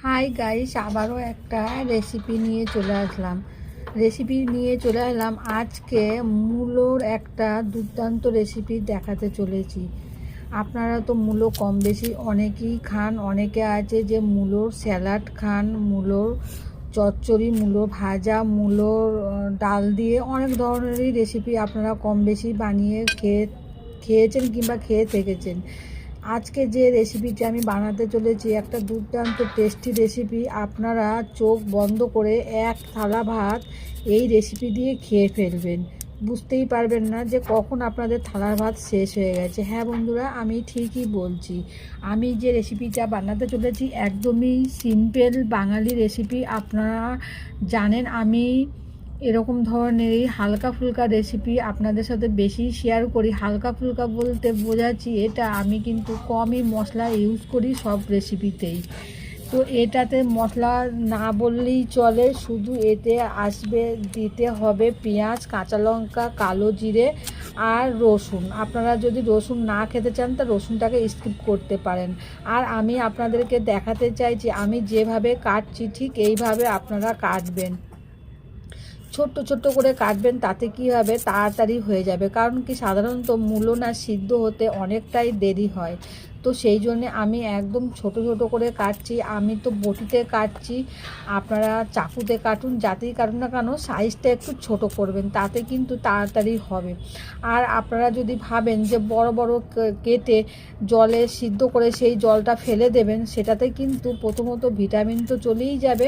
Hi guys, আবারও একটা recipe নিয়ে চলে এলাম আজকে মূলোর একটা দুর্দান্ত রেসিপি দেখাতে চলেছি। আপনারা তো মূলো কম বেশি অনেকেই খান, অনেকে আছে যে মূলোর স্যালাড খান, মূলোর চচ্চড়ি, মূলো ভাজা, মূলোর ডাল দিয়ে অনেক ধরনেরই রেসিপি আপনারা কম বেশি বানিয়ে খেয়েছেন কিংবা খেয়ে থেকেছেন। আজকে যে রেসিপিটি আমি বানাতে চলেছি একটা দুর্দান্ত টেস্টি রেসিপি। আপনারা চোখ বন্ধ করে এক থালা ভাত এই রেসিপি দিয়ে খেয়ে ফেলবেন, বুঝতেই পারবেন না যে কখন আপনাদের থালার ভাত শেষ হয়ে গেছে। হ্যাঁ বন্ধুরা, আমি ঠিকই বলছি। আমি যে রেসিপিটা বানাতে চলেছি একদমই সিম্পল বাঙালি রেসিপি। আপনারা জানেন আমি এরকম ধরনেরই হালকা ফুলকা রেসিপি আপনাদের সাথে বেশি শেয়ার করি। হালকা ফুলকা বলতে বোঝাচ্ছি এটা আমি কিন্তু কমই মশলা ইউজ করি সব রেসিপিতেই। তো এটাতে মশলা না বললেই চলে, শুধু এতে দিতে হবে পেঁয়াজ, কাঁচা লঙ্কা, কালো জিরে আর রসুন। আপনারা যদি রসুন না খেতে চান তা রসুনটাকে স্কিপ করতে পারেন। আর আমি আপনাদেরকে দেখাতে চাই যে আমি যেভাবে কাটছি ঠিক এইভাবে আপনারা কাটবেন। ছোট্ট ছোট্ট করে কাটবেন, তাতে কি হবে তাড়াতাড়ি হয়ে যাবে। কারণ কি সাধারণত মূলো না সিদ্ধ হতে অনেকটাই দেরি হয়। তো সেই জন্যে আমি একদম ছোট ছোট করে কাটছি। আমি তো বটিতে কাটছি, আপনারা চাকুতে কাটুন, যাতেই কাটুন না কেন সাইজটা একটু ছোট করবেন, তাতে কিন্তু তাড়াতাড়ি হবে। আর আপনারা যদি ভাবেন যে বড় বড় কেটে জলে সিদ্ধ করে সেই জলটা ফেলে দেবেন, সেটাতে কিন্তু প্রথমত ভিটামিন তো চলেই যাবে,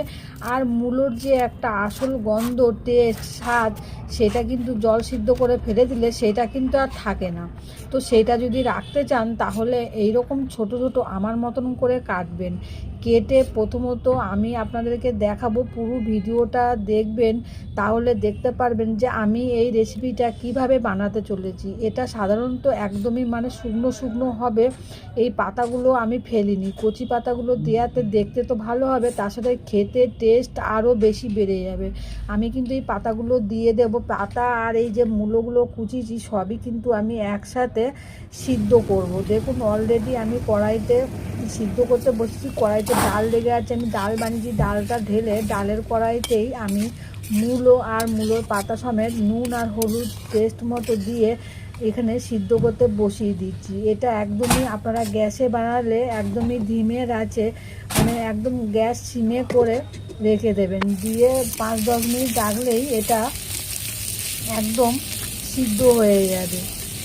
আর মূলোর যে একটা আসল গন্ধ, টেস্ট, স্বাদ, সেটা কিন্তু জল সিদ্ধ করে ফেলে দিলে সেটা কিন্তু আর থাকে না। তো সেটা যদি রাখতে চান তাহলে এইরকম ছোট ছোট আমার মতন করে কাটবেন। কেটে প্রথমত আমি আপনাদেরকে দেখাবো, পুরো ভিডিওটা দেখবেন, তাহলে দেখতে পারবেন যে আমি এই রেসিপিটা কিভাবে বানাতে চলেছি। এটা সাধারণত একদমই শুকনো শুকনো হবে। এই পাতাগুলো আমি ফেলিনি, কচি পাতাগুলো দেওয়াতে দেখতে তো ভালো হবে, তার সাথে খেতে টেস্ট আরও বেশি বেড়ে যাবে। আমি কিন্তু এই পাতাগুলো দিয়ে দেব। পাতা আর এই যে মূলোগুলো কুচিছি সবই কিন্তু আমি একসাথে সিদ্ধ করব। দেখুন অলরেডি আমি কড়াইতে সিদ্ধ করতে বসেছি, কড়াইতে ডাল লেগে আছে, আমি ডাল বানিয়েছি। ডালটা ঢেলে ডালের কড়াইতেই আমি মূলো আর মূলোর পাতা সমেত নুন আর হলুদ টেস্ট মতো দিয়ে এখানে সিদ্ধ করতে বসিয়ে দিচ্ছি। এটা একদমই আপনারা গ্যাসে বানালে একদমই ধিমের আছে, একদম গ্যাস সিমে করে রেখে দেবেন। দিয়ে 5-10 মিনিট রাখলেই এটা একদম সিদ্ধ হয়ে যাবে।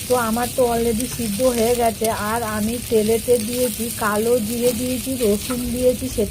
তো আমার তো অলরেডি সিদ্ধ হয়ে গেছে। আর আমি তেলেতে দিয়েছি কালো জিরে, দিয়েছি রসুন, দিয়েছি, সেটা